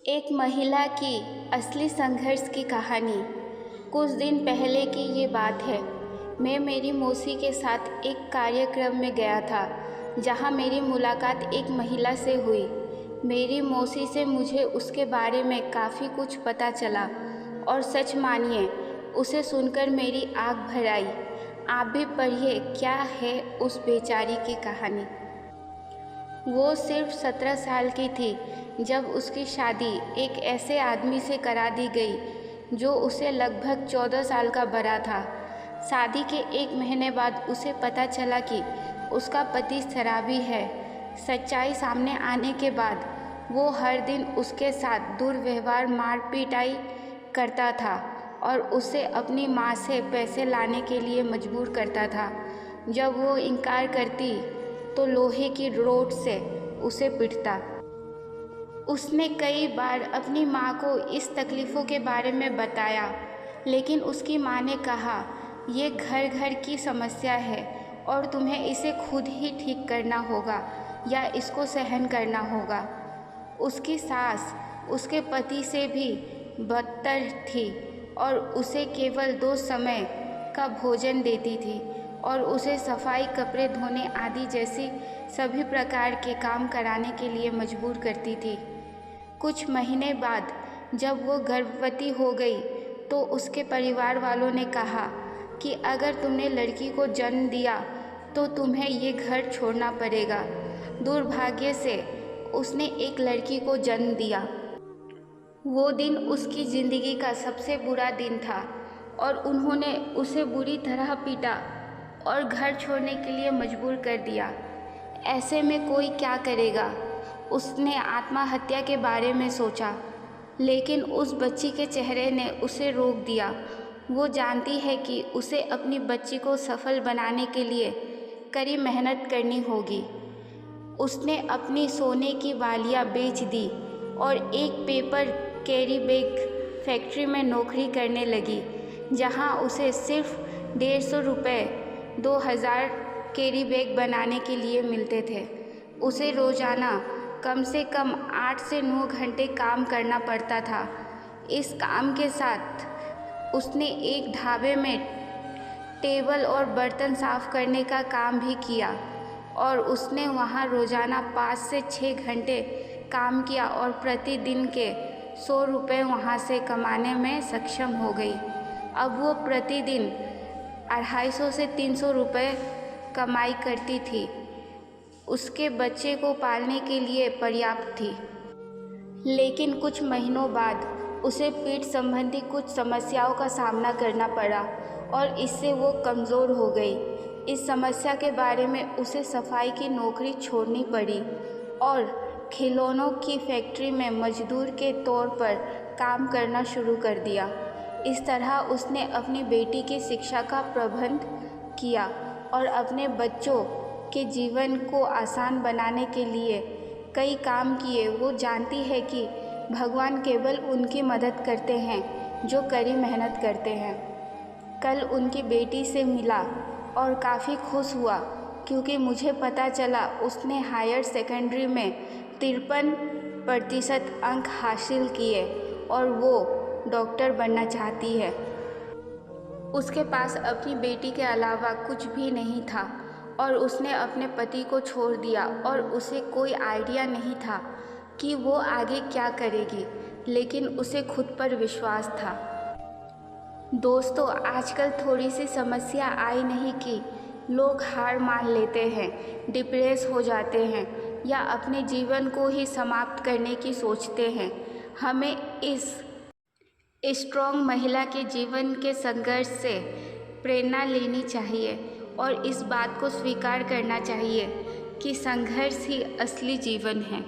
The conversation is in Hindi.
एक महिला की असली संघर्ष की कहानी। कुछ दिन पहले की ये बात है। मैं मेरी मौसी के साथ एक कार्यक्रम में गया था जहां मेरी मुलाकात एक महिला से हुई। मेरी मौसी से मुझे उसके बारे में काफ़ी कुछ पता चला और सच मानिए उसे सुनकर मेरी आँख भर आई। आप भी पढ़िए क्या है उस बेचारी की कहानी। वो सिर्फ 17 साल की थी जब उसकी शादी एक ऐसे आदमी से करा दी गई जो उसे लगभग 14 साल का बड़ा था। शादी के 1 महीने बाद उसे पता चला कि उसका पति शराबी है। सच्चाई सामने आने के बाद वो हर दिन उसके साथ दुर्व्यवहार मार पिटाई करता था और उसे अपनी माँ से पैसे लाने के लिए मजबूर करता था। जब वो इनकार करती तो लोहे की रोड से उसे पीटता। उसने कई बार अपनी माँ को इस तकलीफ़ों के बारे में बताया, लेकिन उसकी माँ ने कहा ये घर घर की समस्या है और तुम्हें इसे खुद ही ठीक करना होगा या इसको सहन करना होगा। उसकी सास उसके पति से भी बदतर थी और उसे केवल 2 समय का भोजन देती थी और उसे सफाई, कपड़े धोने आदि जैसी सभी प्रकार के काम कराने के लिए मजबूर करती थी। कुछ महीने बाद जब वो गर्भवती हो गई तो उसके परिवार वालों ने कहा कि अगर तुमने लड़की को जन्म दिया तो तुम्हें ये घर छोड़ना पड़ेगा। दुर्भाग्य से उसने एक लड़की को जन्म दिया। वो दिन उसकी ज़िंदगी का सबसे बुरा दिन था और उन्होंने उसे बुरी तरह पीटा और घर छोड़ने के लिए मजबूर कर दिया। ऐसे में कोई क्या करेगा? उसने आत्महत्या के बारे में सोचा, लेकिन उस बच्ची के चेहरे ने उसे रोक दिया। वो जानती है कि उसे अपनी बच्ची को सफल बनाने के लिए कड़ी मेहनत करनी होगी। उसने अपनी सोने की बालियाँ बेच दी और एक पेपर कैरी बैग फैक्ट्री में नौकरी करने लगी, जहां उसे सिर्फ 150 रुपये 2000 कैरी बैग बनाने के लिए मिलते थे। उसे रोज़ाना कम से कम 8 से 9 घंटे काम करना पड़ता था। इस काम के साथ उसने एक ढाबे में टेबल और बर्तन साफ करने का काम भी किया और उसने वहां रोज़ाना 5 से 6 घंटे काम किया और प्रतिदिन के 100 रुपये वहाँ से कमाने में सक्षम हो गई। अब वो प्रतिदिन 250 से 300 रुपये कमाई करती थी। उसके बच्चे को पालने के लिए पर्याप्त थी। लेकिन कुछ महीनों बाद उसे पीठ संबंधी कुछ समस्याओं का सामना करना पड़ा और इससे वो कमज़ोर हो गई। इस समस्या के बारे में उसे सफाई की नौकरी छोड़नी पड़ी और खिलौनों की फैक्ट्री में मजदूर के तौर पर काम करना शुरू कर दिया। इस तरह उसने अपनी बेटी की शिक्षा का प्रबंध किया और अपने बच्चों के जीवन को आसान बनाने के लिए कई काम किए। वो जानती है कि भगवान केवल उनकी मदद करते हैं जो कड़ी मेहनत करते हैं। कल उनकी बेटी से मिला और काफ़ी खुश हुआ क्योंकि मुझे पता चला उसने हायर सेकेंडरी में 53% अंक हासिल किए और वो डॉक्टर बनना चाहती है। उसके पास अपनी बेटी के अलावा कुछ भी नहीं था और उसने अपने पति को छोड़ दिया और उसे कोई आइडिया नहीं था कि वो आगे क्या करेगी, लेकिन उसे खुद पर विश्वास था। दोस्तों, आजकल थोड़ी सी समस्या आई नहीं कि लोग हार मान लेते हैं, डिप्रेस हो जाते हैं या अपने जीवन को ही समाप्त करने की सोचते हैं। हमें इस स्ट्रॉन्ग महिला के जीवन के संघर्ष से प्रेरणा लेनी चाहिए और इस बात को स्वीकार करना चाहिए कि संघर्ष ही असली जीवन है।